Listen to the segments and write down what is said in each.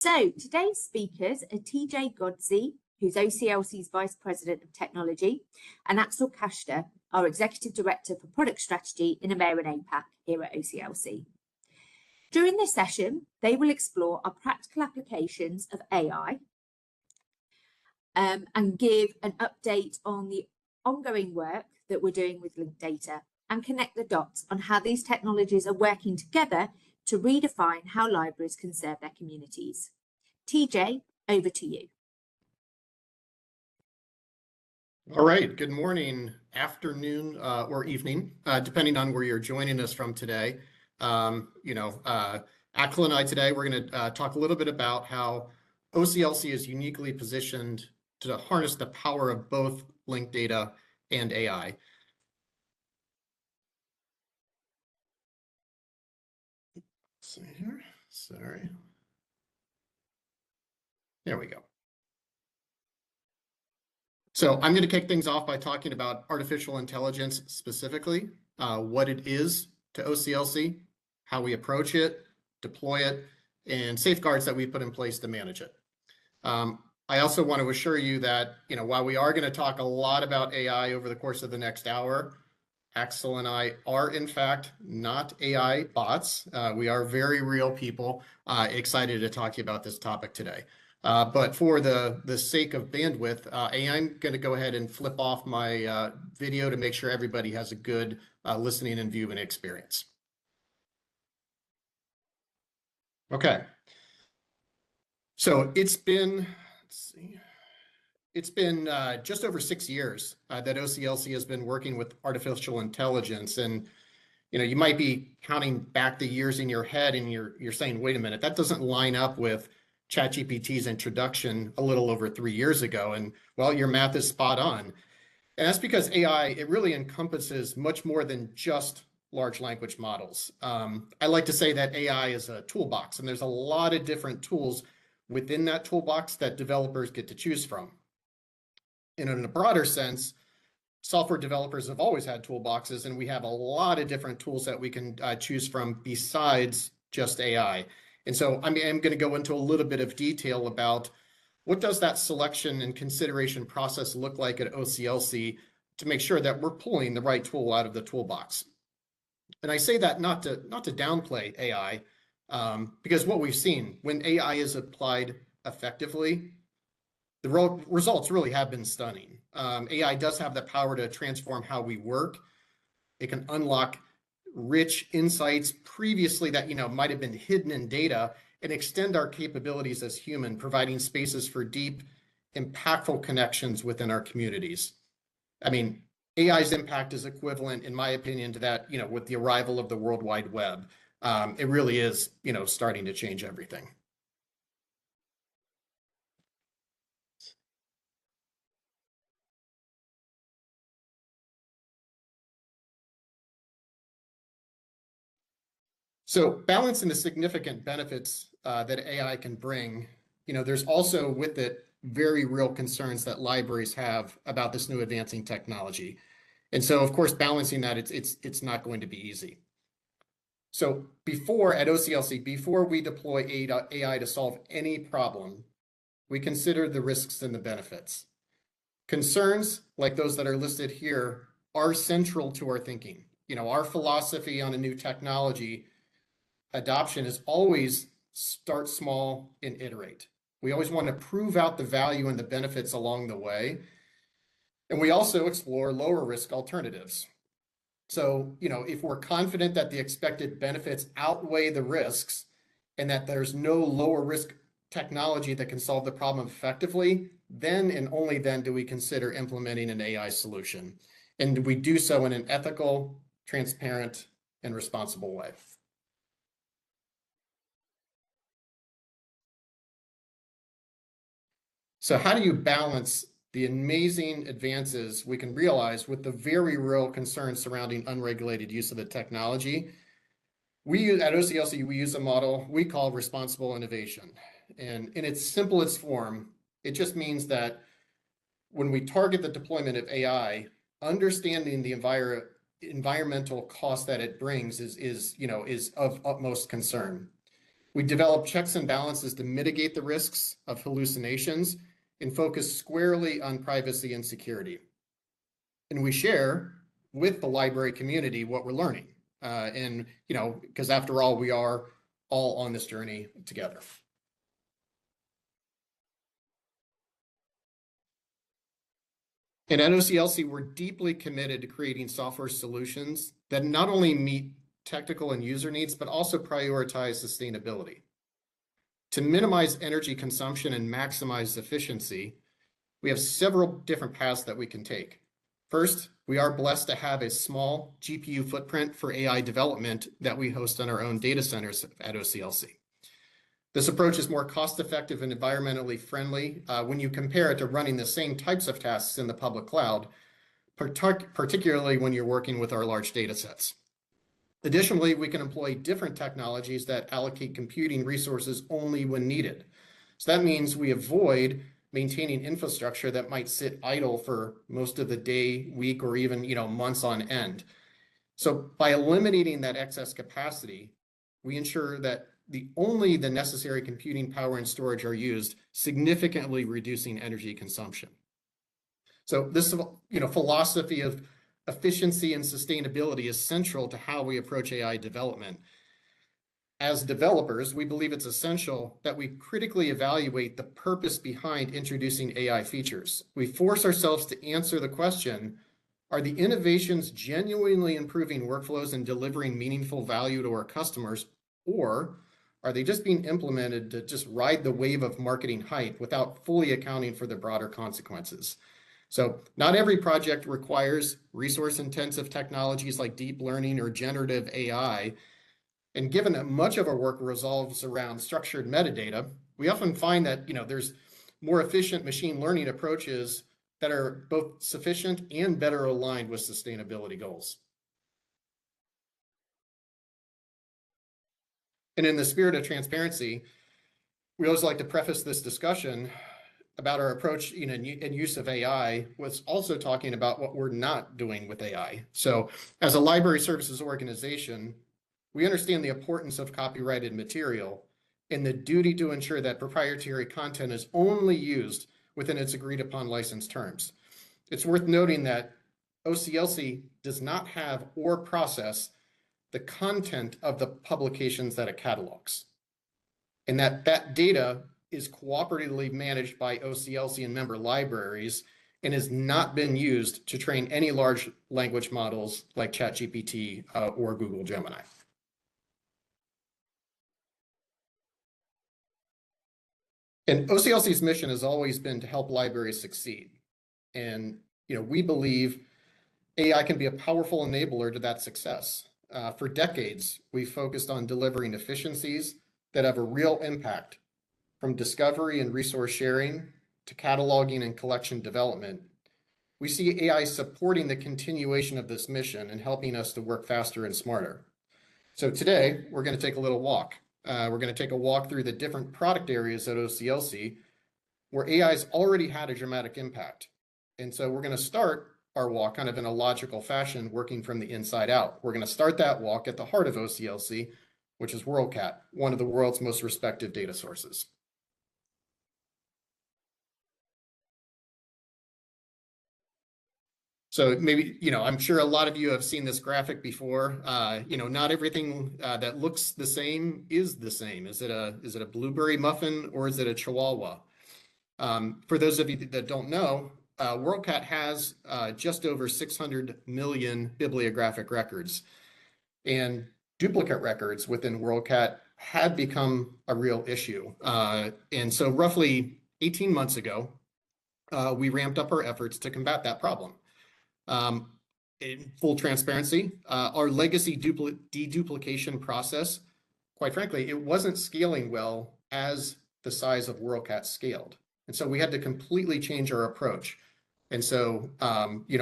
So today's speakers are TJ Godsey, who's OCLC's Vice President of Technology, and Axel Kaschte, our Executive Director for Product Strategy in EMEA and APAC here at OCLC. During this session, they will explore our practical applications of AI and give an update on the ongoing work that we're doing with linked data and connect the dots on how these technologies are working together to redefine how libraries can serve their communities. TJ, over to you. All right, good morning, afternoon, or evening, depending on where you're joining us from today. Axel and I today, we're going to talk a little bit about how OCLC is uniquely positioned to harness the power of both linked data and AI. Let's see here, sorry. There we go. So I'm going to kick things off by talking about artificial intelligence specifically, what it is to OCLC, how we approach it, deploy it, and safeguards that we put in place to manage it. I also want to assure you that, while we are going to talk a lot about AI over the course of the next hour, Axel and I are, in fact, not AI bots. We are very real people, excited to talk to you about this topic today. But for the sake of bandwidth, I'm going to go ahead and flip off my video to make sure everybody has a good listening and viewing experience. Okay. So it's been, just over 6 years that OCLC has been working with artificial intelligence. And, you might be counting back the years in your head and you're saying, wait a minute, that doesn't line up with ChatGPT's introduction a little over 3 years ago. And well, your math is spot on. And that's because AI, it really encompasses much more than just large language models. I like to say that AI is a toolbox, and there's a lot of different tools within that toolbox that developers get to choose from. And in a broader sense, software developers have always had toolboxes, and we have a lot of different tools that we can choose from besides just AI. And so I'm going to go into a little bit of detail about what does that selection and consideration process look like at OCLC to make sure that we're pulling the right tool out of the toolbox. And I say that not to downplay AI, because what we've seen when AI is applied effectively, the results really have been stunning. AI does have the power to transform how we work. It can unlock rich insights previously that might have been hidden in data and extend our capabilities as human, providing spaces for deep, impactful connections within our communities. I mean, AI's impact is equivalent, in my opinion, to that, with the arrival of the World Wide Web. It really is, starting to change everything. So balancing the significant benefits that AI can bring, there's also with it very real concerns that libraries have about this new advancing technology. And so, of course, balancing that, it's not going to be easy. So at OCLC, before we deploy AI to solve any problem, we consider the risks and the benefits. Concerns like those that are listed here are central to our thinking. Our philosophy on a new technology adoption is always start small and iterate. We always want to prove out the value and the benefits along the way. And we also explore lower risk alternatives. So, if we're confident that the expected benefits outweigh the risks and that there's no lower risk technology that can solve the problem effectively, then and only then do we consider implementing an AI solution. And we do so in an ethical, transparent, and responsible way. So how do you balance the amazing advances we can realize with the very real concerns surrounding unregulated use of the technology? At OCLC, we use a model we call responsible innovation. And in its simplest form, it just means that when we target the deployment of AI, understanding the environmental cost that it brings is of utmost concern. We develop checks and balances to mitigate the risks of hallucinations and focus squarely on privacy and security. And we share with the library community what we're learning. And, because after all, we are all on this journey together. And at OCLC, we're deeply committed to creating software solutions that not only meet technical and user needs, but also prioritize sustainability. To minimize energy consumption and maximize efficiency, we have several different paths that we can take. First, we are blessed to have a small GPU footprint for AI development that we host on our own data centers at OCLC. This approach is more cost-effective and environmentally friendly when you compare it to running the same types of tasks in the public cloud, particularly when you're working with our large data sets. Additionally, we can employ different technologies that allocate computing resources only when needed. So that means we avoid maintaining infrastructure that might sit idle for most of the day, week, or even months on end. So by eliminating that excess capacity, we ensure that only the necessary computing power and storage are used, significantly reducing energy consumption. So this philosophy of efficiency and sustainability is central to how we approach AI development. As developers, we believe it's essential that we critically evaluate the purpose behind introducing AI features. We force ourselves to answer the question, are the innovations genuinely improving workflows and delivering meaningful value to our customers, or are they just being implemented to just ride the wave of marketing hype without fully accounting for the broader consequences? So not every project requires resource-intensive technologies like deep learning or generative AI. And given that much of our work revolves around structured metadata, we often find that there's more efficient machine learning approaches that are both sufficient and better aligned with sustainability goals. And in the spirit of transparency, we always like to preface this discussion about our approach and use of AI with also talking about what we're not doing with AI. So as a library services organization, we understand the importance of copyrighted material and the duty to ensure that proprietary content is only used within its agreed upon license terms. It's worth noting that OCLC does not have or process the content of the publications that it catalogs, and that data is cooperatively managed by OCLC and member libraries and has not been used to train any large language models like ChatGPT or Google Gemini. And OCLC's mission has always been to help libraries succeed. And we believe AI can be a powerful enabler to that success. For decades, we've focused on delivering efficiencies that have a real impact, from discovery and resource sharing to cataloging and collection development. We see AI supporting the continuation of this mission and helping us to work faster and smarter. So today, we're going to take a little walk. We're going to take a walk through the different product areas at OCLC where AI's already had a dramatic impact. And so we're going to start our walk kind of in a logical fashion, working from the inside out. We're going to start that walk at the heart of OCLC, which is WorldCat, one of the world's most respected data sources. So maybe, I'm sure a lot of you have seen this graphic before. Not everything that looks the same is the same. Is it a blueberry muffin or is it a chihuahua? For those of you that don't know, WorldCat has just over 600 million bibliographic records, and duplicate records within WorldCat had become a real issue. And so roughly 18 months ago, we ramped up our efforts to combat that problem. In full transparency, our legacy deduplication process, quite frankly, it wasn't scaling well as the size of WorldCat scaled. And so we had to completely change our approach. And so,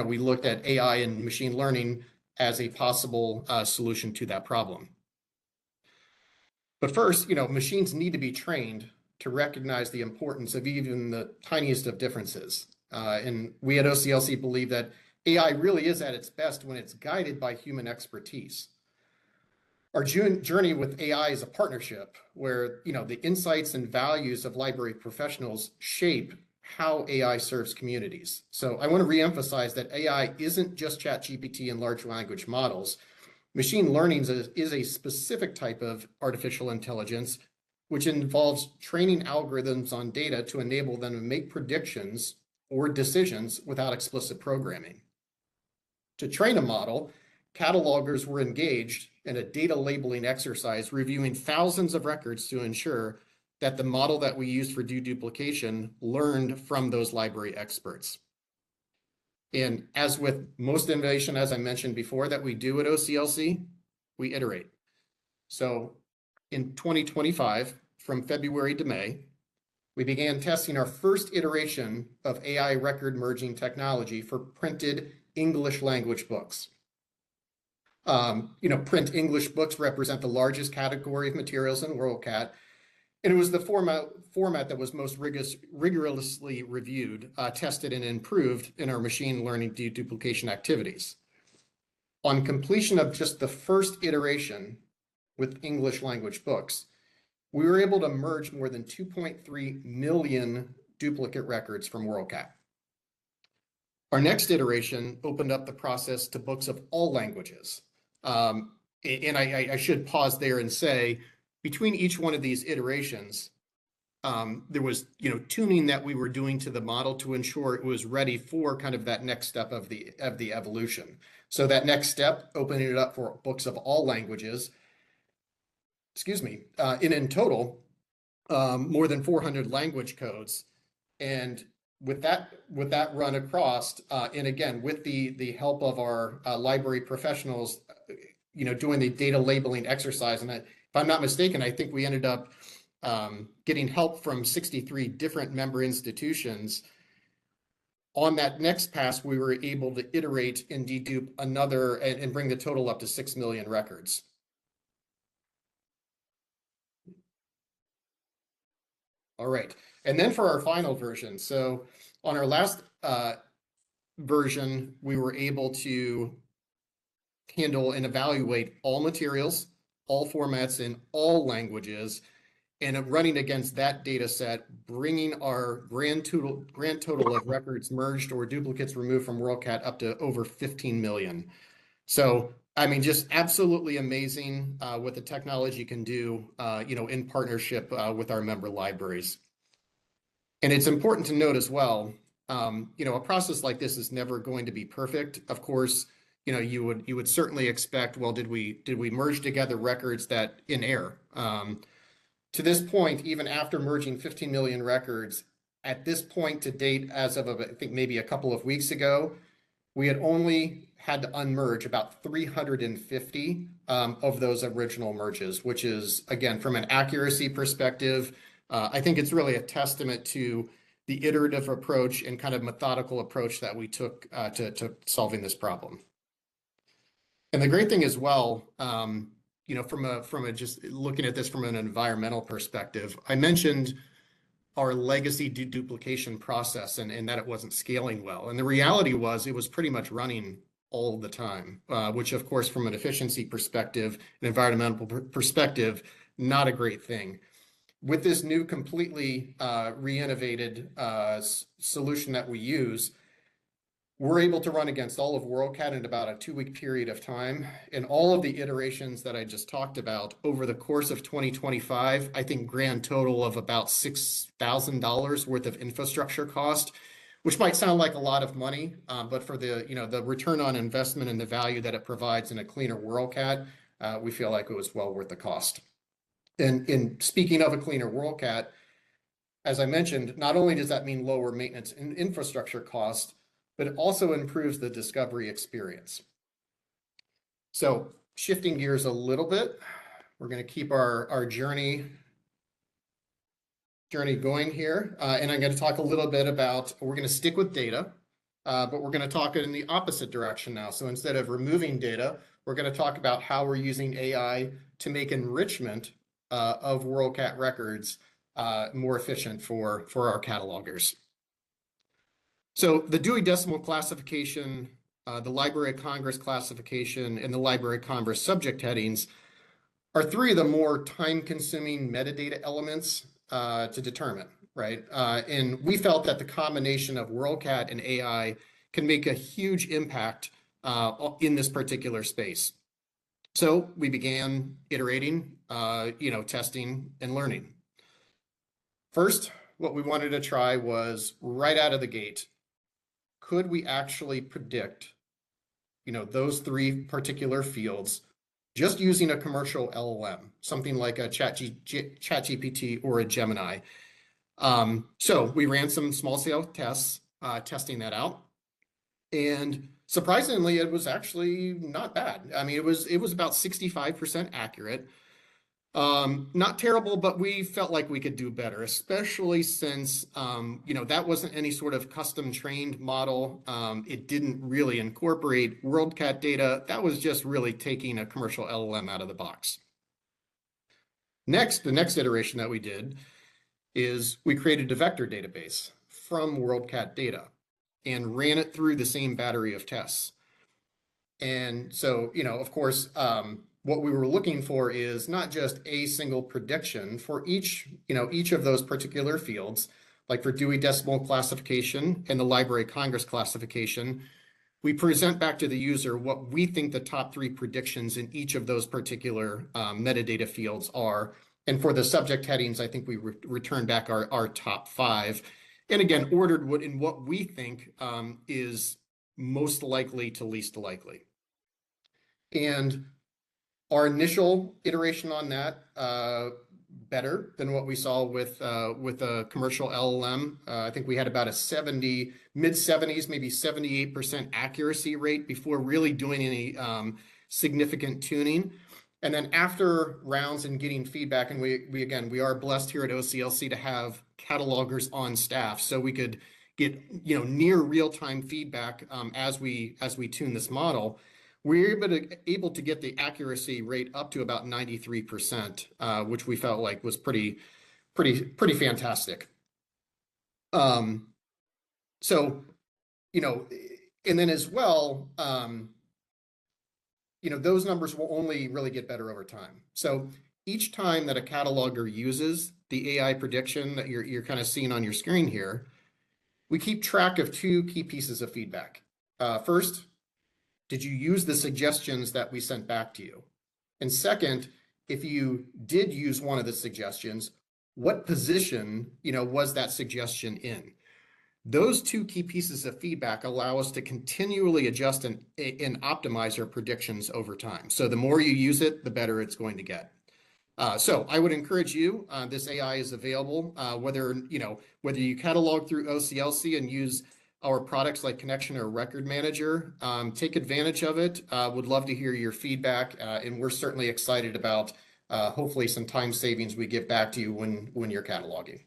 we looked at AI and machine learning as a possible solution to that problem. But first, machines need to be trained to recognize the importance of even the tiniest of differences. And we at OCLC believe that AI really is at its best when it's guided by human expertise. Our journey with AI is a partnership where, the insights and values of library professionals shape how AI serves communities. So I want to reemphasize that AI isn't just ChatGPT and large language models. Machine learning is a specific type of artificial intelligence, which involves training algorithms on data to enable them to make predictions or decisions without explicit programming. To train a model, catalogers were engaged in a data labeling exercise, reviewing thousands of records to ensure that the model that we used for deduplication learned from those library experts. And as with most innovation, as I mentioned before, that we do at OCLC, we iterate. So in 2025, from February to May, we began testing our first iteration of AI record merging technology for printed English language books. Print English books represent the largest category of materials in WorldCat, and it was the format that was most rigorously reviewed, tested, and improved in our machine learning deduplication activities. On completion of just the first iteration with English language books, we were able to merge more than 2.3 million duplicate records from WorldCat. Our next iteration opened up the process to books of all languages. And I should pause there and say, between each one of these iterations, there was, tuning that we were doing to the model to ensure it was ready for kind of that next step of the evolution. So that next step, opening it up for books of all languages, and in total, more than 400 language codes. And with that run across, and again, with the help of our library professionals, doing the data labeling exercise, and if I'm not mistaken, I think we ended up getting help from 63 different member institutions. On that next pass, we were able to iterate and dedupe another and bring the total up to 6 million records. All right, and then for our final version, so on our last version, we were able to handle and evaluate all materials, all formats, in all languages, and running against that data set, bringing our grand total of records merged or duplicates removed from WorldCat up to over 15 million. So, I mean, just absolutely amazing what the technology can do, in partnership with our member libraries. And it's important to note as well, a process like this is never going to be perfect. Of course, you would certainly expect, well, did we merge together records that in error? To this point, even after merging 15 million records, at this point to date, as of I think maybe a couple of weeks ago, we had only had to unmerge about 350 of those original merges, which is, again, from an accuracy perspective, I think it's really a testament to the iterative approach and kind of methodical approach that we took to solving this problem. And the great thing as well, from a just looking at this from an environmental perspective, I mentioned our legacy deduplication process and that it wasn't scaling well. And the reality was it was pretty much running all the time, which of course, from an efficiency perspective, an environmental perspective, not a great thing. With this new completely re-innovated solution that we use, we're able to run against all of WorldCat in about a 2-week period of time. And all of the iterations that I just talked about over the course of 2025, I think grand total of about $6,000 worth of infrastructure cost, which might sound like a lot of money, but for the return on investment and the value that it provides in a cleaner WorldCat, we feel like it was well worth the cost. And in speaking of a cleaner WorldCat, as I mentioned, not only does that mean lower maintenance and infrastructure cost, but it also improves the discovery experience. So shifting gears a little bit, we're going to keep our journey going here. And I'm going to talk a little bit about, we're going to stick with data, but we're going to talk in the opposite direction now. So instead of removing data, we're going to talk about how we're using AI to make enrichment of WorldCat records more efficient for our catalogers. So the Dewey Decimal Classification, the Library of Congress classification, and the Library of Congress subject headings are three of the more time-consuming metadata elements to determine, right? And we felt that the combination of WorldCat and AI can make a huge impact in this particular space. So we began iterating, testing and learning. First, what we wanted to try was right out of the gate, could we actually predict, those three particular fields just using a commercial LLM, something like a ChatGPT or a Gemini? So we ran some small scale tests, testing that out. And surprisingly, it was actually not bad. I mean, it was about 65% accurate. Not terrible, but we felt like we could do better, especially since, that wasn't any sort of custom trained model. It didn't really incorporate WorldCat data. That was just really taking a commercial LLM out of the box. Next, the next iteration that we did is we created a vector database from WorldCat data and ran it through the same battery of tests. And so, of course, what we were looking for is not just a single prediction for each of those particular fields, like for Dewey Decimal Classification and the Library of Congress classification. We present back to the user what we think the top three predictions in each of those particular metadata fields are. And for the subject headings, I think we return back our top five. And again, ordered what we think is most likely to least likely. And our initial iteration on that, better than what we saw with a commercial LLM. I think we had about a mid-70s, maybe 78% accuracy rate before really doing any significant tuning. And then after rounds and getting feedback, and we are blessed here at OCLC to have catalogers on staff, so we could get near real-time feedback as we tune this model. We were able to get the accuracy rate up to about 93%, which we felt like was pretty fantastic. So, and then as well, those numbers will only really get better over time. So each time that a cataloger uses the AI prediction that you're kind of seeing on your screen here, we keep track of two key pieces of feedback. First, did you use the suggestions that we sent back to you? And second, if you did use one of the suggestions, what position, was that suggestion in? Those two key pieces of feedback allow us to continually adjust and optimize our predictions over time. So the more you use it, the better it's going to get. So I would encourage you, this AI is available, whether you catalog through OCLC and use our products like Connection or Record Manager, take advantage of it. Would love to hear your feedback, and we're certainly excited about hopefully some time savings we get back to you when you're cataloging.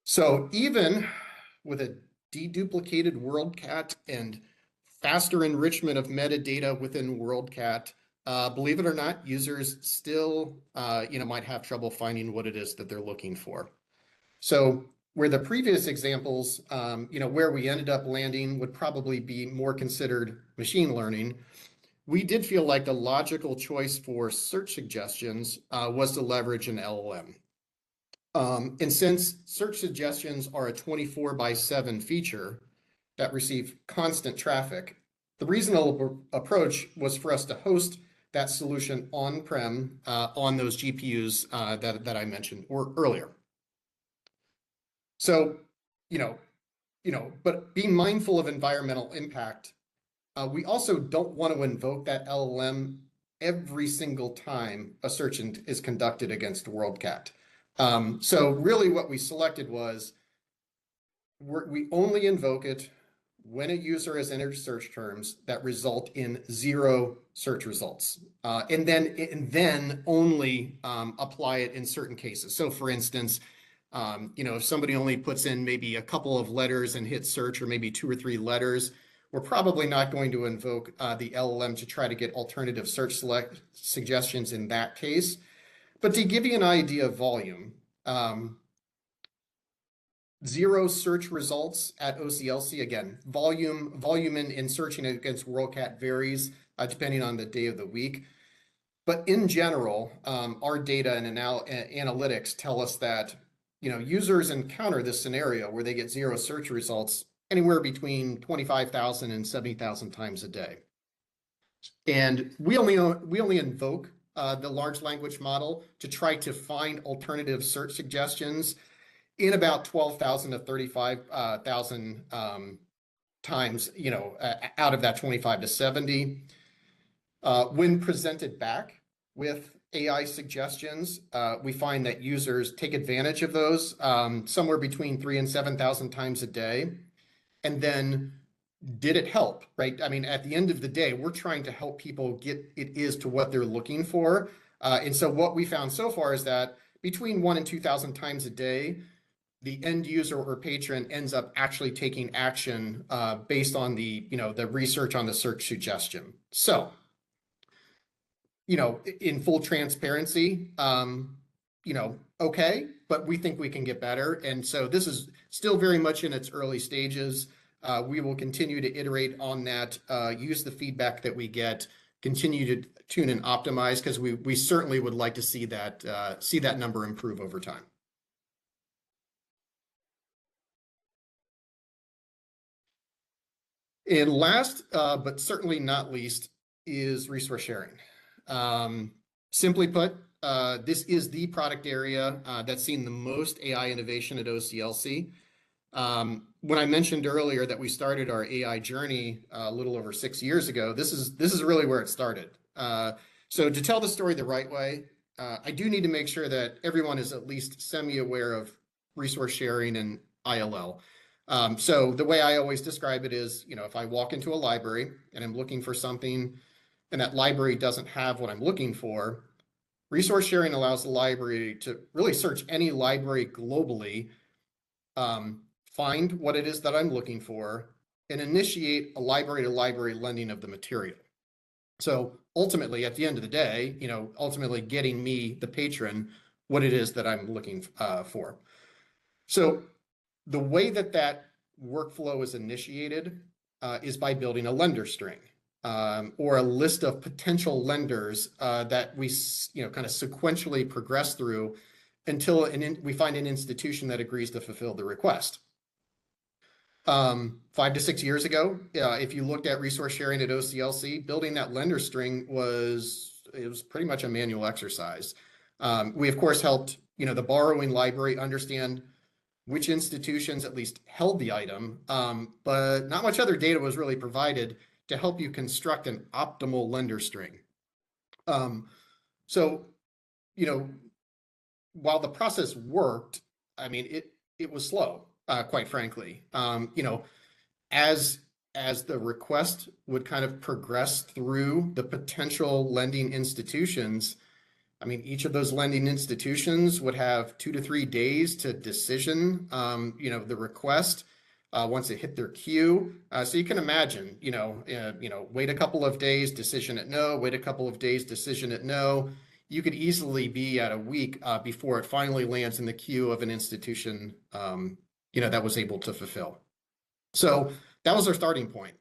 So even with a deduplicated WorldCat and faster enrichment of metadata within WorldCat, believe it or not, users still might have trouble finding what it is that they're looking for. So where the previous examples, where we ended up landing would probably be more considered machine learning, we did feel like the logical choice for search suggestions was to leverage an LLM. And since search suggestions are a 24/7 feature that receive constant traffic, the reasonable approach was for us to host that solution on-prem on those GPUs that I mentioned earlier. So, but being mindful of environmental impact, we also don't want to invoke that LLM every single time a search is conducted against WorldCat. So really what we selected was we only invoke it when a user has entered search terms that result in 0 search results, and then only apply it in certain cases. So for instance, if somebody only puts in maybe a couple of letters and hits search, or maybe 2 or 3 letters, we're probably not going to invoke the LLM to try to get alternative search suggestions in that case. But to give you an idea of volume, zero search results at OCLC. Again, volume in searching against WorldCat varies depending on the day of the week. But in general, our data and analytics tell us that users encounter this scenario where they get zero search results anywhere between 25,000 and 70,000 times a day. And we only invoke the large language model to try to find alternative search suggestions in about 12,000 to 35,000 times, out of that 25 to 70. When presented back with AI suggestions, we find that users take advantage of those somewhere between 3,000 and 7,000 times a day. And then, did it help, right? I mean, at the end of the day, we're trying to help people get to what they're looking for. And so what we found so far is that between 1,000 and 2,000 times a day, the end user or patron ends up actually taking action based on the research on the search suggestion. So, in full transparency, okay, but we think we can get better. And so this is still very much in its early stages. We will continue to iterate on that, use the feedback that we get, continue to tune and optimize, because we certainly would like to see that number improve over time. And last, but certainly not least, is resource sharing. Simply put, this is the product area that's seen the most AI innovation at OCLC. When I mentioned earlier that we started our AI journey a little over 6 years ago, this is really where it started. So to tell the story the right way, I do need to make sure that everyone is at least semi-aware of resource sharing and ILL. So the way I always describe it is, if I walk into a library and I'm looking for something and that library doesn't have what I'm looking for, resource sharing allows the library to really search any library globally, find what it is that I'm looking for, and initiate a library-to-library lending of the material. So ultimately, at the end of the day, ultimately getting me, the patron, what it is that I'm looking for. So the way that workflow is initiated is by building a lender string, or a list of potential lenders that we kind of sequentially progress through until we find an institution that agrees to fulfill the request. 5 to 6 years ago, if you looked at resource sharing at OCLC, building that lender string was pretty much a manual exercise. We of course helped the borrowing library understand which institutions at least held the item, but not much other data was really provided to help you construct an optimal lender string. So, while the process worked, I mean, it was slow, quite frankly. As the request would kind of progress through the potential lending institutions, I mean, each of those lending institutions would have 2 to 3 days to decision, the request once it hit their queue. So you can imagine, wait a couple of days, decision at no, wait a couple of days, decision at no. You could easily be at a week before it finally lands in the queue of an institution, that was able to fulfill. So that was our starting point.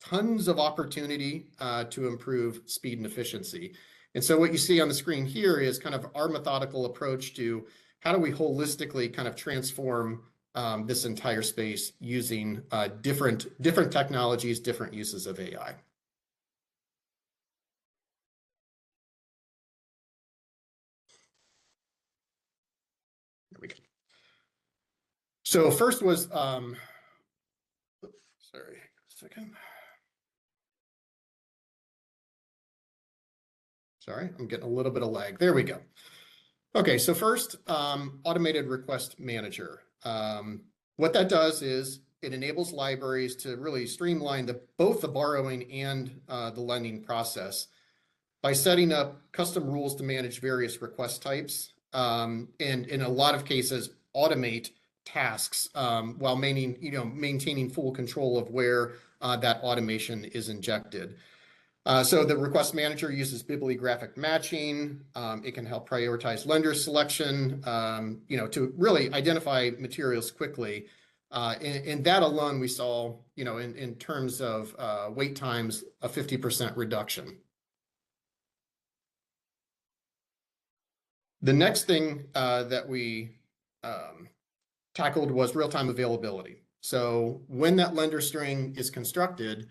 Tons of opportunity to improve speed and efficiency. And so what you see on the screen here is kind of our methodical approach to how do we holistically kind of transform this entire space using different technologies, different uses of AI. There we go. So first was, sorry, a second. Sorry, I'm getting a little bit of lag. There we go. Okay, so first, automated request manager. What that does is it enables libraries to really streamline both the borrowing and the lending process by setting up custom rules to manage various request types, and in a lot of cases, automate tasks while maintaining full control of where that automation is injected. So the request manager uses bibliographic matching. It can help prioritize lender selection, to really identify materials quickly. And that alone, we saw, in terms of wait times, a 50% reduction. The next thing that we tackled was real-time availability. So when that lender string is constructed,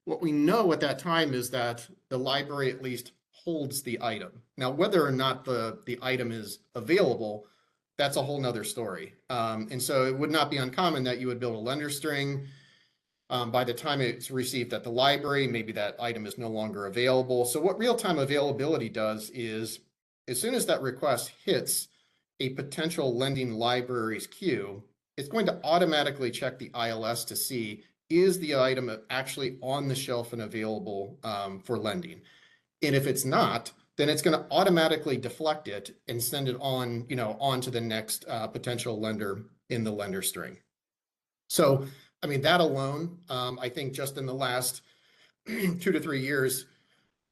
what we know at that time is that the library at least holds the item. Now, whether or not the item is available, that's a whole nother story. And so it would not be uncommon that you would build a lender string. By the time it's received at the library, maybe that item is no longer available. So what real-time availability does is, as soon as that request hits a potential lending library's queue, it's going to automatically check the ILS to see, is the item actually on the shelf and available for lending? And if it's not, then it's going to automatically deflect it and send it on, on to the next potential lender in the lender string. So, I mean, that alone, I think just in the last 2 to 3 years,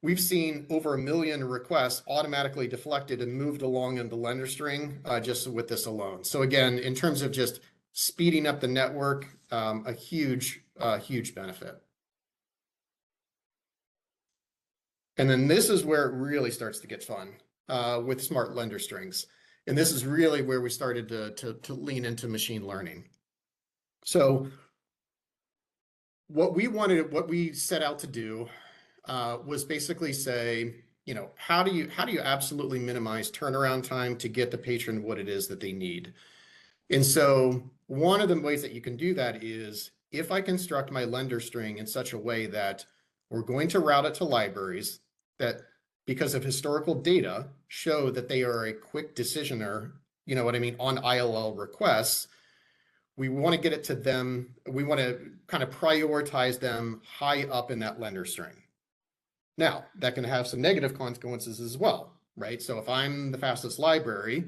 we've seen over 1 million requests automatically deflected and moved along in the lender string just with this alone. So again, in terms of just speeding up the network, a huge benefit. And then this is where it really starts to get fun with smart lender strings. And this is really where we started to lean into machine learning. So what we set out to do was basically say, how do you absolutely minimize turnaround time to get the patron what it is that they need? And so one of the ways that you can do that is, if I construct my lender string in such a way that we're going to route it to libraries that, because of historical data, show that they are a quick decisioner, on ILL requests, we want to get it to them. We want to kind of prioritize them high up in that lender string. Now, that can have some negative consequences as well, right? So if I'm the fastest library,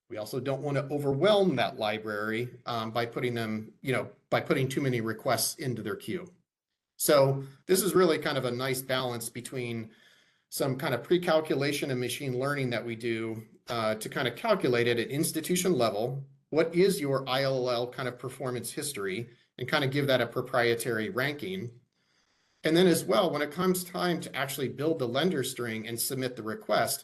we also don't want to overwhelm that library by putting too many requests into their queue. So this is really kind of a nice balance between some kind of pre-calculation and machine learning that we do to kind of calculate at an institution level, what is your ILL kind of performance history, and kind of give that a proprietary ranking. And then as well, when it comes time to actually build the lender string and submit the request,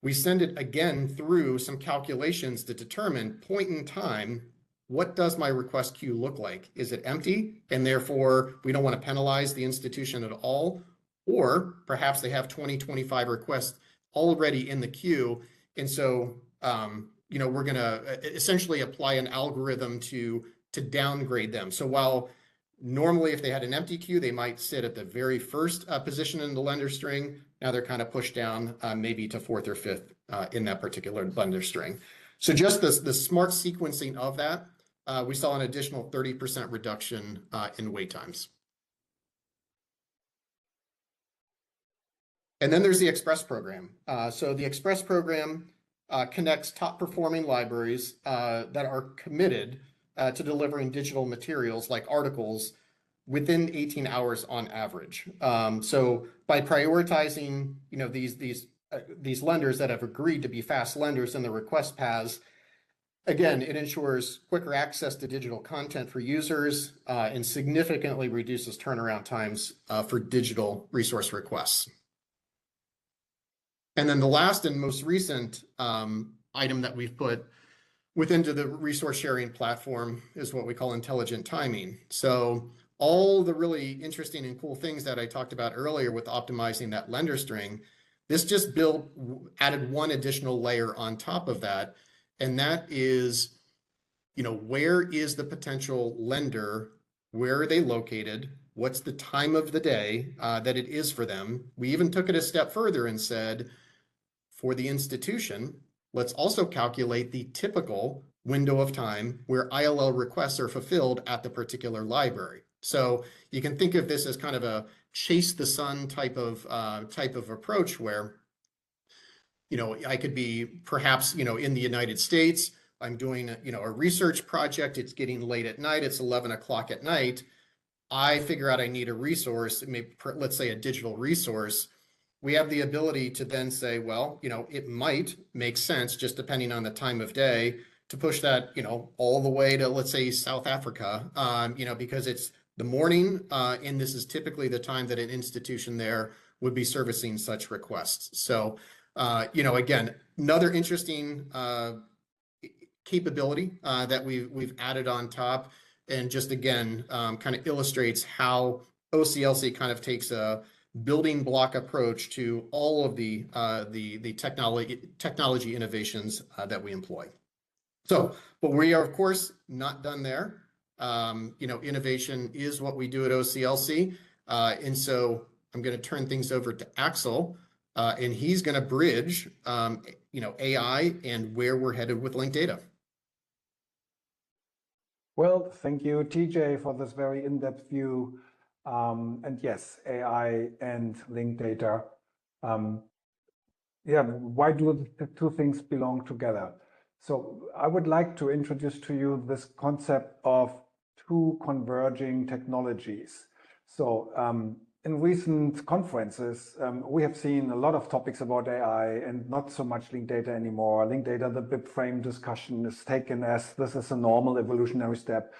we send it again through some calculations to determine, point in time, what does my request queue look like? Is it empty? And therefore, we don't want to penalize the institution at all. Or perhaps they have 20, 25 requests already in the queue. And so, we're going to essentially apply an algorithm to downgrade them. So while normally if they had an empty queue, they might sit at the very first position in the lender string, now they're kind of pushed down maybe to 4th or 5th in that particular lender string. So just the smart sequencing of that, we saw an additional 30% reduction in wait times. And then there's the Express program. So the Express program connects top performing libraries that are committed to delivering digital materials like articles within 18 hours on average. So by prioritizing, these lenders that have agreed to be fast lenders in the request paths, again, it ensures quicker access to digital content for users and significantly reduces turnaround times for digital resource requests. And then the last and most recent item that we've put within the resource sharing platform is what we call intelligent timing. So all the really interesting and cool things that I talked about earlier with optimizing that lender string, this just added one additional layer on top of that. And that is, where is the potential lender? Where are they located? What's the time of the day that it is for them? We even took it a step further and said, for the institution, let's also calculate the typical window of time where ILL requests are fulfilled at the particular library. So you can think of this as kind of a chase the sun type of approach where, I could be perhaps, in the United States, I'm doing, a research project. It's getting late at night. It's 11 o'clock at night. I figure out I need a resource, maybe let's say a digital resource, we have the ability to then say, well, it might make sense, just depending on the time of day, to push that, all the way to, let's say, South Africa, because it's the morning, and this is typically the time that an institution there would be servicing such requests. So, again, another interesting capability that we've added on top, and just again, kind of illustrates how OCLC kind of takes a building block approach to all of the technology innovations that we employ. So, but we are of course not done there. Innovation is what we do at OCLC, and so I'm going to turn things over to Axel, and he's going to bridge, AI and where we're headed with linked data. Well, thank you, TJ, for this very in-depth view. And yes, AI and linked data. Why do the two things belong together? So I would like to introduce to you this concept of two converging technologies. So in recent conferences, we have seen a lot of topics about AI and not so much linked data anymore. Linked data, the BIP frame discussion is taken as this is a normal evolutionary step.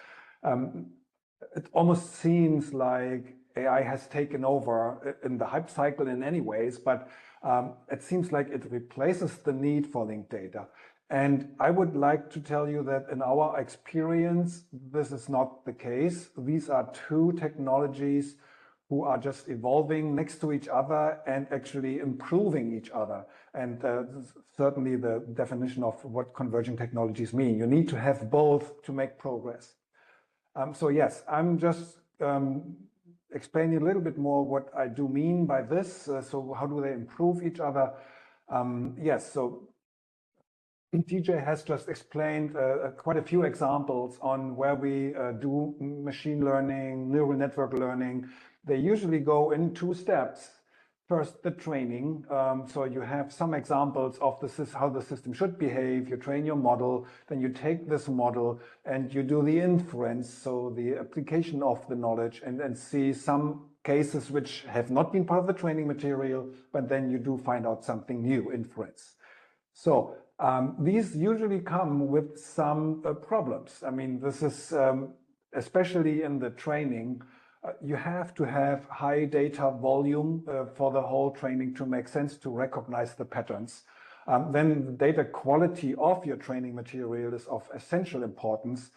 It almost seems like AI has taken over in the hype cycle in any ways, but it seems like it replaces the need for linked data. And I would like to tell you that in our experience, this is not the case. These are two technologies who are just evolving next to each other and actually improving each other. And certainly the definition of what converging technologies mean. You need to have both to make progress. So yes, I'm just explaining a little bit more what I do mean by this. So how do they improve each other? Yes, so TJ has just explained quite a few examples on where we do machine learning, neural network learning. They usually go in two steps. First, the training. So you have some examples of how the system should behave. You train your model, then you take this model and you do the inference, so the application of the knowledge, and see some cases which have not been part of the training material, but then you do find out something new, inference. So these usually come with some problems. I mean, this is especially in the training. You have to have high data volume for the whole training to make sense, to recognize the patterns. Then the data quality of your training material is of essential importance.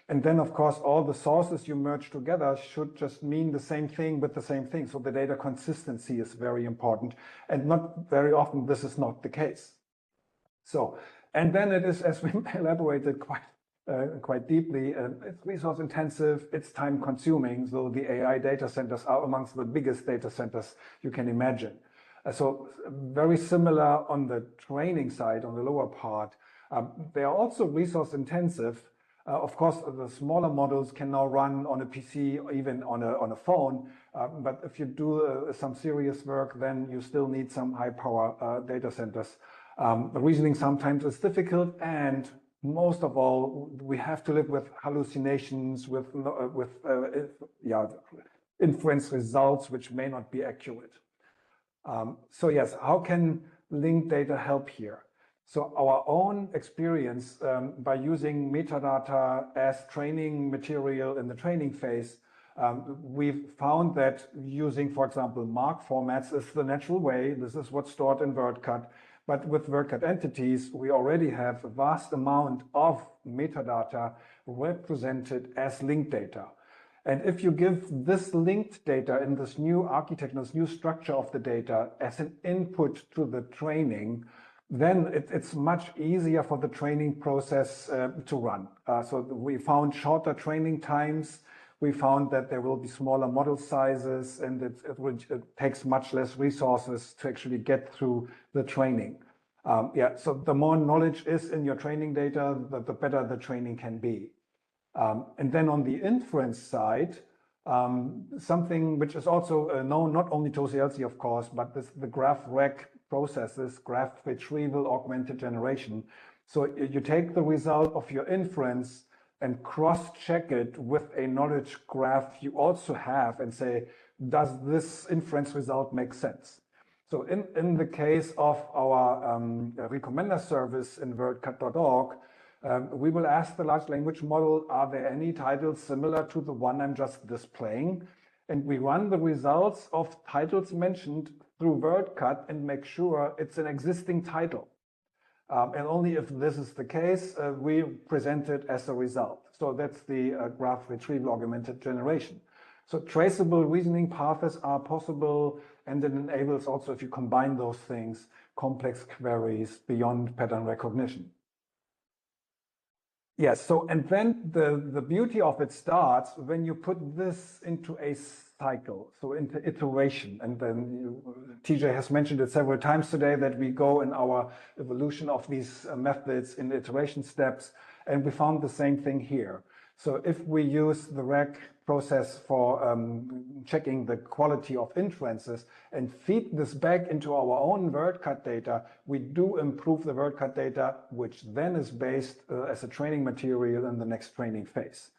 And then, of course, all the sources you merge together should just mean the same thing with the same thing. So the data consistency is very important. And not very often, this is not the case. So, and then it is, as we elaborated quite deeply, it's resource intensive, it's time consuming. So the AI data centers are amongst the biggest data centers you can imagine. So very similar on the training side, on the lower part. They are also resource intensive. Of course, the smaller models can now run on a PC or even on a phone. But if you do some serious work, then you still need some high power data centers. The reasoning sometimes is difficult, and most of all, we have to live with hallucinations, with inference results which may not be accurate. So yes, how can linked data help here? So our own experience by using metadata as training material in the training phase, we've found that using, for example, MARC formats is the natural way. This is what's stored in WorldCat. But with WorldCat entities, we already have a vast amount of metadata represented as linked data. And if you give this linked data in this new architecture, this new structure of the data as an input to the training, then it's much easier for the training process to run. So we found shorter training times. We found that there will be smaller model sizes, and it takes much less resources to actually get through the training. So the more knowledge is in your training data, the better the training can be. And then on the inference side, something which is also known not only to OCLC, of course, but the graph rec processes, graph retrieval augmented generation. So you take the result of your inference, and cross-check it with a knowledge graph you also have and say, does this inference result make sense? So in the case of our recommender service in WorldCat.org, we will ask the large language model, are there any titles similar to the one I'm just displaying? And we run the results of titles mentioned through WorldCat and make sure it's an existing title. And only if this is the case, we present it as a result. So that's the graph retrieval augmented generation. So traceable reasoning paths are possible, and it enables also, if you combine those things, complex queries beyond pattern recognition. Yes, so and then the beauty of it starts when you put this into a cycle, so into iteration. And then TJ has mentioned it several times today that we go in our evolution of these methods in iteration steps, and we found the same thing here. So if we use the RAG process for checking the quality of inferences and feed this back into our own WorldCat data, we do improve the WorldCat data, which then is based as a training material in the next training phase.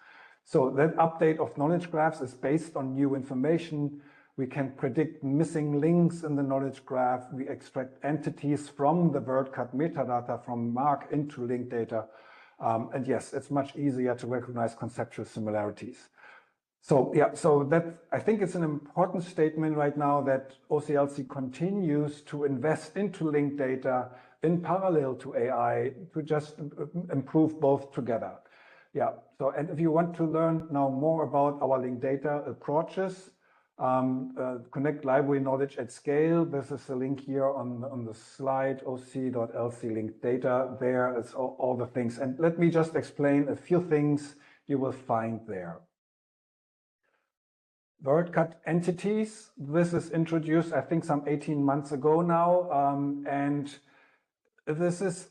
So that update of knowledge graphs is based on new information. We can predict missing links in the knowledge graph. We extract entities from the WorldCat metadata from MARC into linked data. And yes, it's much easier to recognize conceptual similarities. So yeah, so that I think it's an important statement right now that OCLC continues to invest into linked data in parallel to AI to just improve both together. Yeah, so and if you want to learn now more about our linked data approaches, connect library knowledge at scale. This is the link here on the slide, oc.lc linked data. There is all the things. And let me just explain a few things you will find there. WorldCat entities. This is introduced, I think, some 18 months ago now. And this is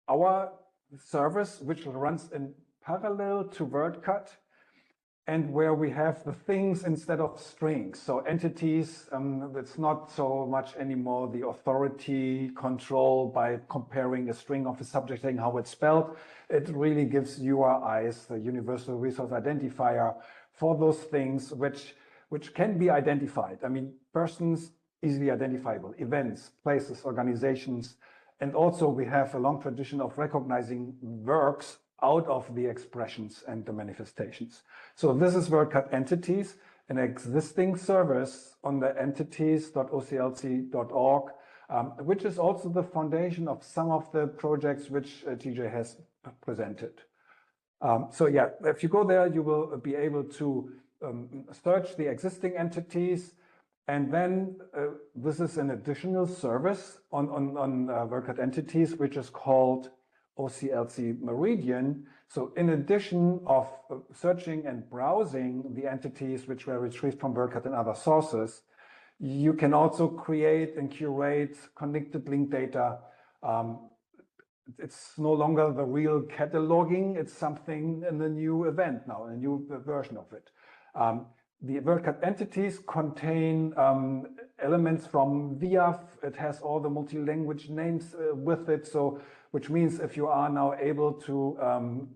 our service, which runs in parallel to WorldCat, and where we have the things instead of strings. So entities, it's not so much anymore the authority control by comparing a string of a subject heading, how it's spelled. It really gives URIs, the universal resource identifier, for those things which can be identified. I mean, persons, easily identifiable, events, places, organizations, and also we have a long tradition of recognizing works out of the expressions and the manifestations. So this is WorldCat entities, an existing service on the entities.oclc.org, which is also the foundation of some of the projects which TJ has presented. So yeah, if you go there, you will be able to search the existing entities, and then this is an additional service on WorldCat entities, which is called OCLC Meridian. So in addition of searching and browsing the entities which were retrieved from WorldCat and other sources, you can also create and curate connected linked data. It's no longer the real cataloging, it's something in the new event now, a new version of it. The WorldCat entities contain elements from VIAF. It has all the multi-language names with it. So, which means if you are now able to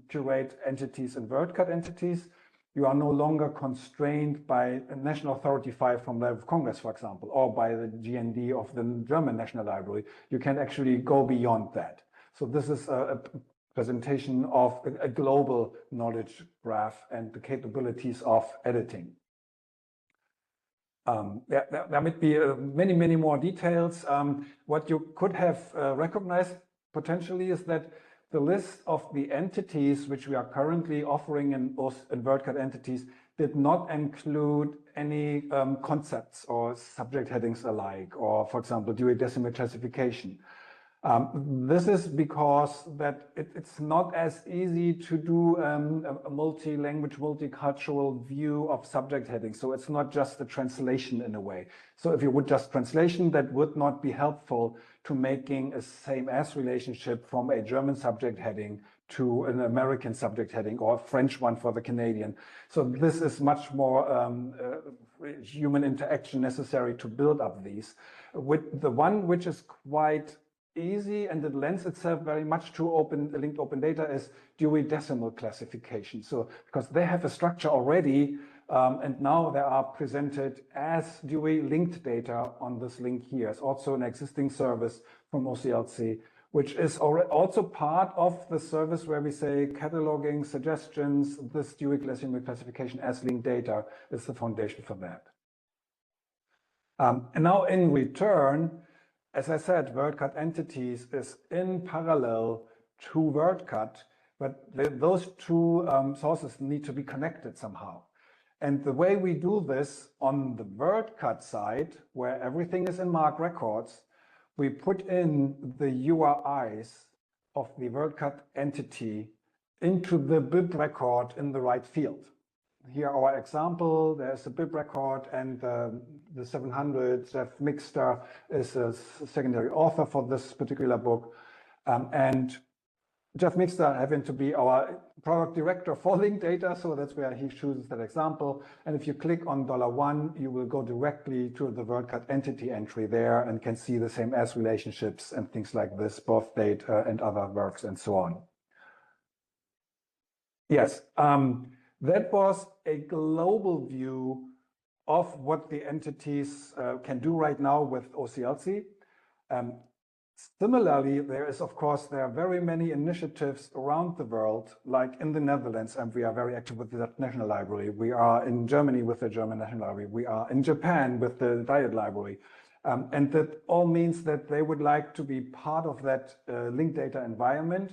curate entities in WorldCat entities, you are no longer constrained by a National Authority 5 from Library of Congress, for example, or by the GND of the German National Library. You can actually go beyond that. So this is a presentation of a global knowledge graph and the capabilities of editing. There might be many more details. What you could have recognized potentially is that the list of the entities which we are currently offering in WorldCat entities did not include any concepts or subject headings alike, or for example, Dewey Decimal Classification. This is because that it's not as easy to do a multi-language, multicultural view of subject headings. So it's not just a translation in a way. So if you would just translation, that would not be helpful to making a same as relationship from a German subject heading to an American subject heading or a French one for the Canadian. So this is much more human interaction necessary to build up these. With the one which is quite easy and it lends itself very much to linked open data is Dewey Decimal Classification. So because they have a structure already, and now they are presented as Dewey linked data on this link here. It's also an existing service from OCLC, which is also part of the service where we say cataloging suggestions. This Dewey Decimal Classification as linked data is the foundation for that. And now in return, as I said, WorldCat entities is in parallel to WorldCat, but those two sources need to be connected somehow. And the way we do this on the WorldCat side, where everything is in MARC records, we put in the URIs of the WorldCat entity into the bib record in the right field. Here our example, there's a bib record and the 700, Jeff Mixter is a secondary author for this particular book. And Jeff Mixter happened to be our product director for linked data, so that's where he chooses that example. And if you click on $1, you will go directly to the WorldCat entity entry there and can see the same as relationships and things like this, birth date and other works and so on. Yes. That was a global view of what the entities can do right now with OCLC. Similarly, there are very many initiatives around the world, like in the Netherlands, and we are very active with the National Library. We are in Germany with the German National Library. We are in Japan with the Diet Library. And that all means that they would like to be part of that linked data environment.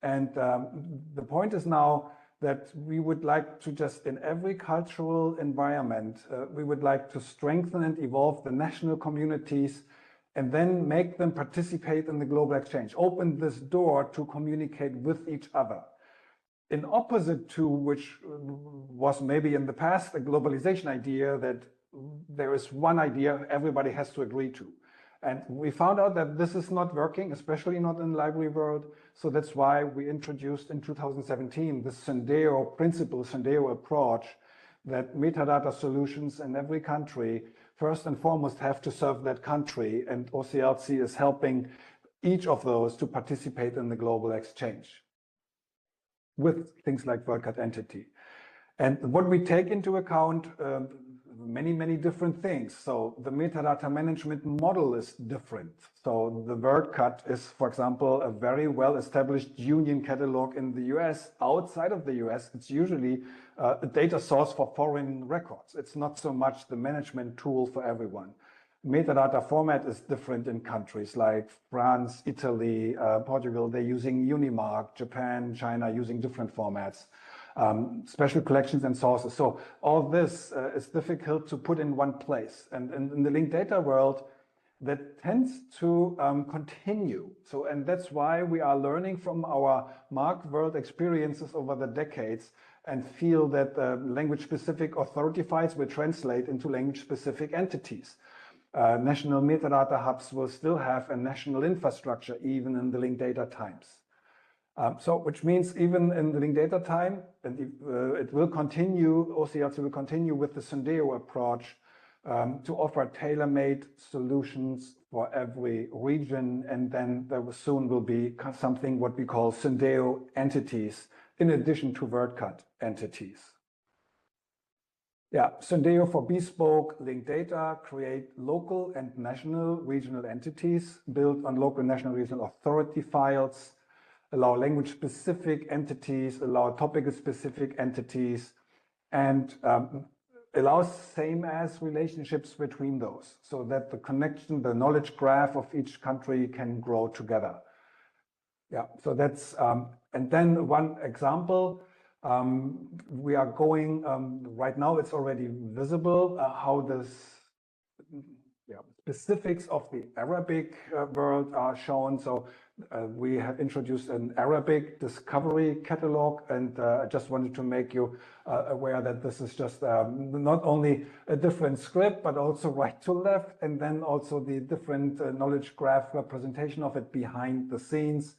And the point is now that we would like to just, in every cultural environment, we would like to strengthen and evolve the national communities and then make them participate in the global exchange, open this door to communicate with each other. In opposite to which was maybe in the past a globalization idea that there is one idea everybody has to agree to. And we found out that this is not working, especially not in the library world. So that's why we introduced in 2017 the Syndeo principle, Syndeo approach, that metadata solutions in every country first and foremost have to serve that country, and OCLC is helping each of those to participate in the global exchange with things like WorldCat entity. And what we take into account, many different things. So the metadata management model is different. So the WorldCat is, for example, a very well-established union catalog in the US. Outside of the US, it's usually a data source for foreign records. It's not so much the management tool for everyone. Metadata format is different in countries like France, Italy, Portugal. They're using Unimark, Japan, China, using different formats. Special collections and sources. So all this is difficult to put in one place. And in the linked data world, that tends to continue. So, and that's why we are learning from our MARC world experiences over the decades and feel that language-specific authority files will translate into language-specific entities. National metadata hubs will still have a national infrastructure, even in the linked data times. So, which means even in the linked data time, and it will continue, OCLC will continue with the Syndeo approach to offer tailor-made solutions for every region. And then there will soon be something what we call Syndeo entities, in addition to WorldCat entities. Yeah, Syndeo for bespoke linked data, create local and national regional entities built on local, national, regional authority files, allow language-specific entities, allow topic-specific entities, and allows same as relationships between those, so that the connection, the knowledge graph of each country can grow together. Yeah, so that's, and then one example, we are going, right now it's already visible how this, specifics of the Arabic world are shown. So we have introduced an Arabic discovery catalog, and I just wanted to make you aware that this is just not only a different script, but also right to left, and then also the different knowledge graph representation of it behind the scenes.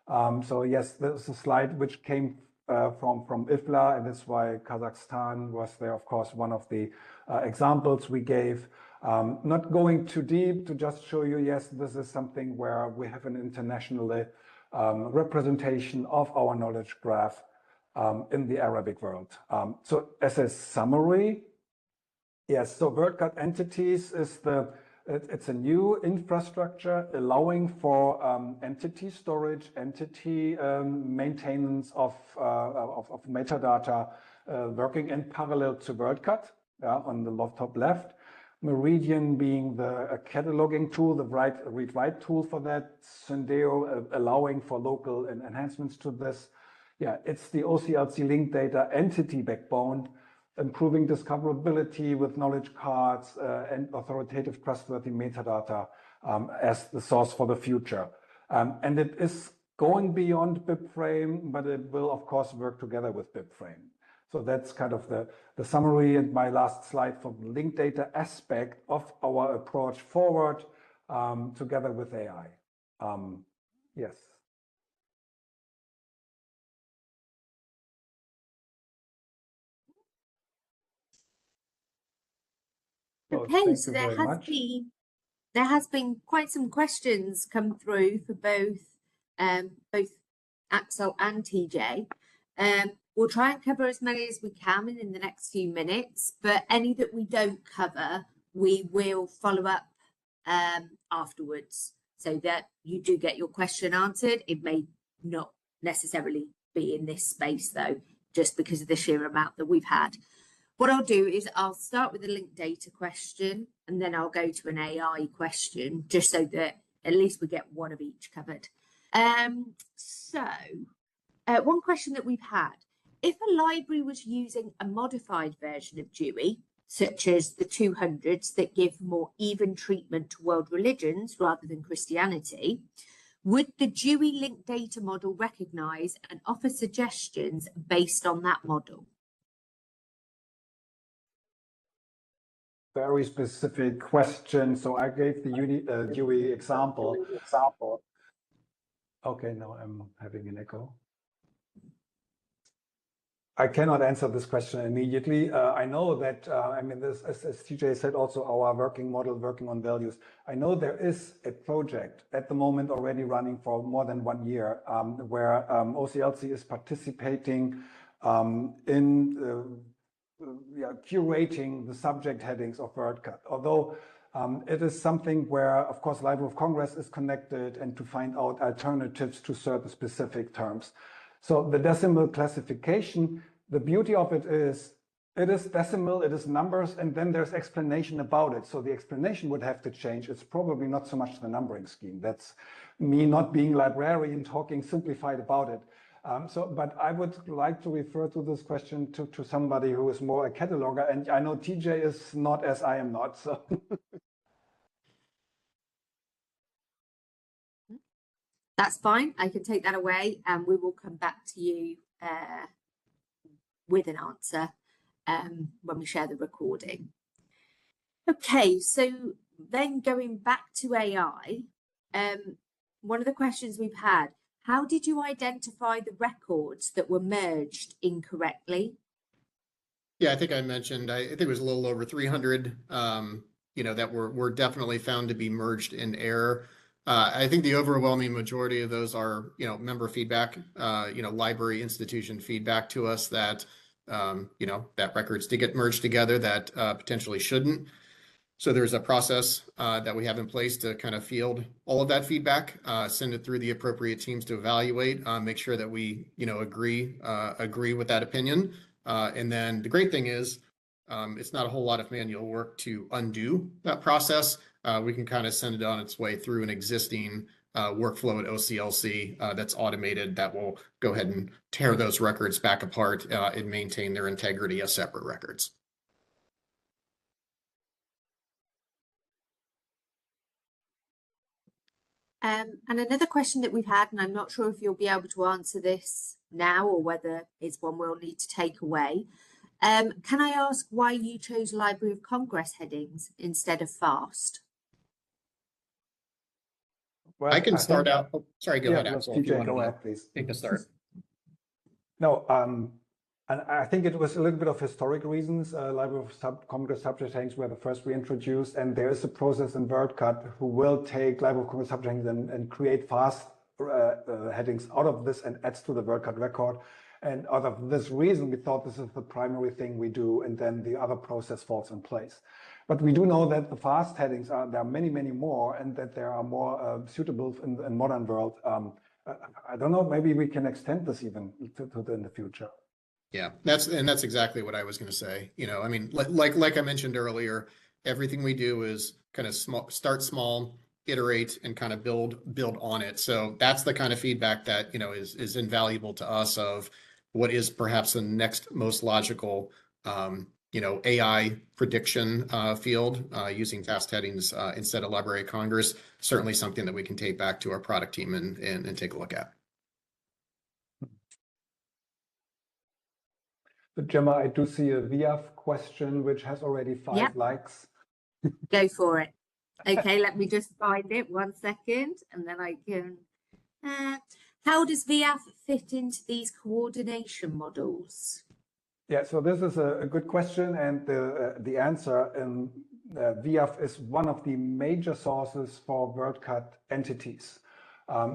So yes, there's a slide which came from IFLA, and that's why Kazakhstan was there, of course, one of the examples we gave. Not going too deep, to just show you, yes, this is something where we have an international representation of our knowledge graph in the Arabic world. So as a summary, yes, so WorldCat entities is it's a new infrastructure allowing for entity storage, entity maintenance of metadata, working in parallel to WorldCat, on the top left. Meridian being the cataloging tool, the read-write tool for that. Syndeo allowing for local enhancements to this. Yeah, it's the OCLC linked data entity backbone, improving discoverability with knowledge cards and authoritative trustworthy metadata as the source for the future. And it is going beyond BibFrame, but it will of course work together with BibFrame. So that's kind of the summary and my last slide for the linked data aspect of our approach forward together with AI. Yes. Okay, so there has been quite some questions come through for both Axel and TJ. We'll try and cover as many as we can in the next few minutes, but any that we don't cover, we will follow up afterwards so that you do get your question answered. It may not necessarily be in this space though, just because of the sheer amount that we've had. What I'll do is I'll start with a linked data question and then I'll go to an AI question, just so that at least we get one of each covered. One question that we've had, if a library was using a modified version of Dewey, such as the 200s that give more even treatment to world religions rather than Christianity, would the Dewey linked data model recognize and offer suggestions based on that model? Very specific question. So I gave the Dewey example. Okay, now I'm having an echo. I cannot answer this question immediately. I know that, I mean, this, as TJ said, also our working model, working on values. I know there is a project at the moment already running for more than 1 year where OCLC is participating in curating the subject headings of WorldCat. Although it is something where, of course, Library of Congress is connected and to find out alternatives to certain specific terms. So the decimal classification, the beauty of it is decimal, it is numbers, and then there's explanation about it. So the explanation would have to change. It's probably not so much the numbering scheme. That's me not being librarian talking simplified about it. But I would like to refer to this question to somebody who is more a cataloger, and I know TJ is not, as I am not. So. That's fine. I can take that away and we will come back to you with an answer when we share the recording. Okay, so then going back to AI, one of the questions we've had, how did you identify the records that were merged incorrectly? Yeah, I think I mentioned, I think it was a little over 300, that were definitely found to be merged in error. I think the overwhelming majority of those are, member feedback, library institution feedback to us that, that records did get merged together that potentially shouldn't. So there's a process that we have in place to kind of field all of that feedback, send it through the appropriate teams to evaluate, make sure that we, agree with that opinion. And then the great thing is, it's not a whole lot of manual work to undo that process. We can kind of send it on its way through an existing workflow at OCLC that's automated that will go ahead and tear those records back apart and maintain their integrity as separate records. And another question that we've had, and I'm not sure if you'll be able to answer this now or whether it's one we'll need to take away. Can I ask why you chose Library of Congress headings instead of FAST? Well, I can start out. Oh, sorry, go ahead, Axel. TJ, go ahead, please. Take the start. No, And I think it was a little bit of historic reasons. Library of Congress subject headings were the first we introduced, and there is a process in WorldCat who will take Library of Congress subject headings and create fast headings out of this and adds to the WorldCat record. And out of this reason, we thought this is the primary thing we do, and then the other process falls in place. But we do know that the fast headings there are many, many more, and that there are more suitable in modern world. I don't know, maybe we can extend this even in the future. Yeah, that's exactly what I was going to say. I mean, like I mentioned earlier, everything we do is kind of start small, iterate, and kind of build on it. So that's the kind of feedback that, is invaluable to us of what is perhaps the next most logical, AI prediction field using fast headings instead of Library of Congress. Certainly something that we can take back to our product team and take a look at. But Gemma, I do see a VIAF question, which has already 5 likes. Go for it. Okay, let me just find it 1 second, and then I can. How does VIAF fit into these coordination models? Yeah, so this is a good question, and the answer in VIAF is one of the major sources for WorldCat entities.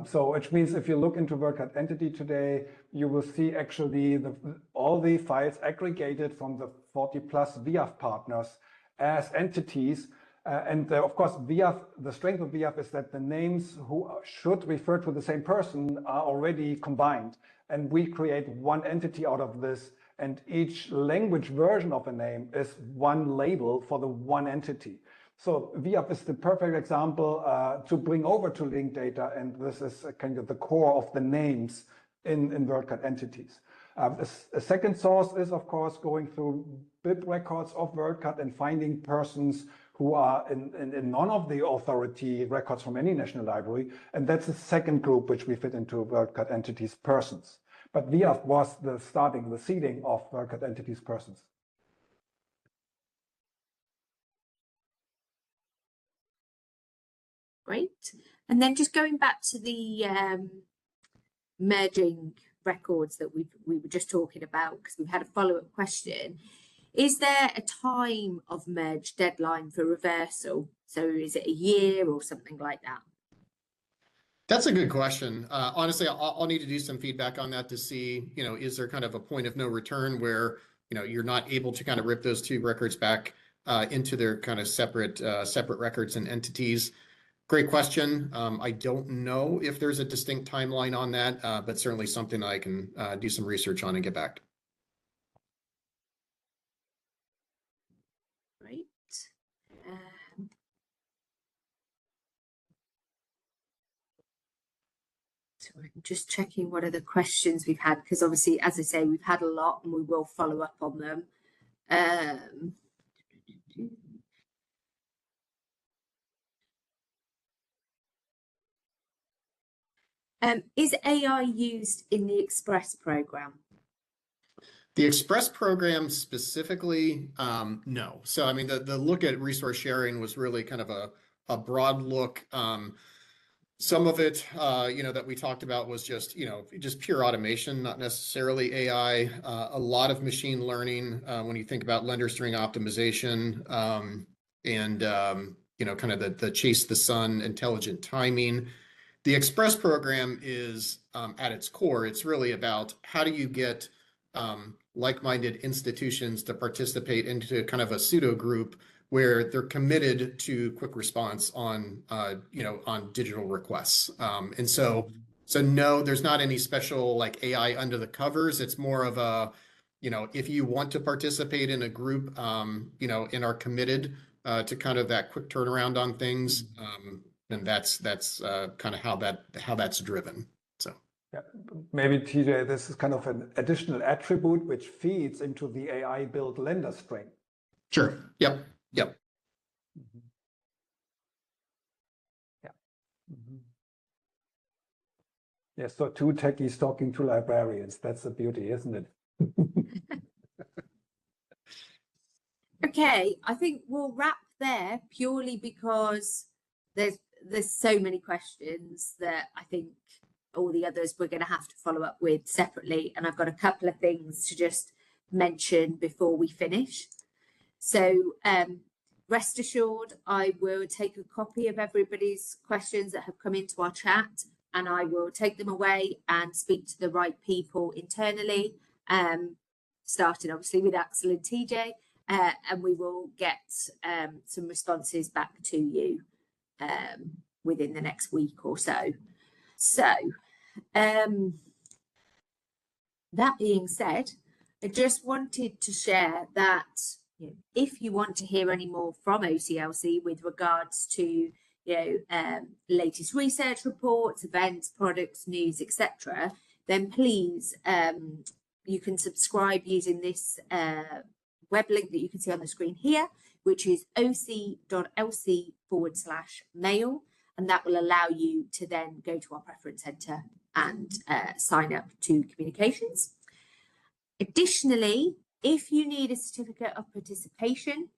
So which means if you look into WorldCat entity today, you will see actually all the files aggregated from the 40+ VIAF partners as entities. And of course, VIAF, the strength of VIAF is that the names who should refer to the same person are already combined. And we create one entity out of this, and each language version of a name is one label for the one entity. So VIAF is the perfect example to bring over to linked data, and this is kind of the core of the names in WorldCat entities. A second source is, of course, going through BIP records of WorldCat and finding persons who are in none of the authority records from any national library, and that's the second group which we fit into WorldCat entities persons. But VIAF was the seeding of WorldCat entities persons. Great. And then just going back to the merging records that we were just talking about, because we've had a follow-up question. Is there a time of merge deadline for reversal? So is it a year or something like that? That's a good question. Honestly, I'll need to do some feedback on that to see, is there kind of a point of no return where, you're not able to kind of rip those 2 records back into their kind of separate records and entities. Great question. I don't know if there's a distinct timeline on that, but certainly something I can do some research on and get back. Great. So I'm just checking what other questions we've had, because obviously, as I say, we've had a lot and we will follow up on them. Is AI used in the Express program? The Express program specifically, no. So, I mean, the look at resource sharing was really kind of a broad look. Some of it, that we talked about was just, just pure automation, not necessarily AI. A lot of machine learning when you think about lender string optimization and, kind of the chase the sun, intelligent timing. The Express program is at its core, it's really about how do you get like-minded institutions to participate into kind of a pseudo group where they're committed to quick response on digital requests. And so no, there's not any special like AI under the covers. It's more of a, if you want to participate in a group, and are committed to kind of that quick turnaround on things, then that's kind of how that's driven. So. Yeah, maybe TJ, this is kind of an additional attribute which feeds into the AI built lender string. Sure. Yep. Mm-hmm. Yeah. Mm-hmm. Yeah. So 2 techies talking to librarians. That's the beauty, isn't it? Okay, I think we'll wrap there purely because there's so many questions that I think all the others we're going to have to follow up with separately, and I've got a couple of things to just mention before we finish. So rest assured, I will take a copy of everybody's questions that have come into our chat, and I will take them away and speak to the right people internally, starting obviously with Axel and TJ, and we will get some responses back to you within the next week or so. So that being said, I just wanted to share that if you want to hear any more from OCLC with regards to latest research reports, events, products, news, etc., then please you can subscribe using this web link that you can see on the screen here, which is oc.lc/mail, and that will allow you to then go to our preference centre and sign up to communications. Additionally, if you need a certificate of participation,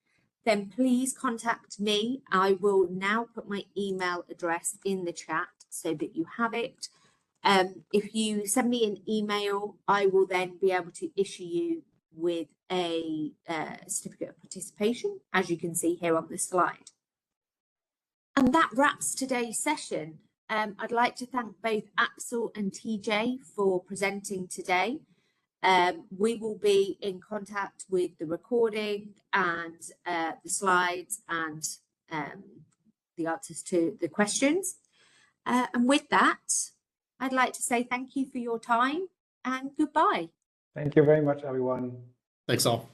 then please contact me. I will now put my email address in the chat so that you have it. If you send me an email, I will then be able to issue you with a certificate of participation, as you can see here on the slide. And that wraps today's session. I'd like to thank both Axel and TJ for presenting today. We will be in contact with the recording and the slides and the answers to the questions. And with that, I'd like to say thank you for your time and goodbye. Thank you very much, everyone. Thanks all.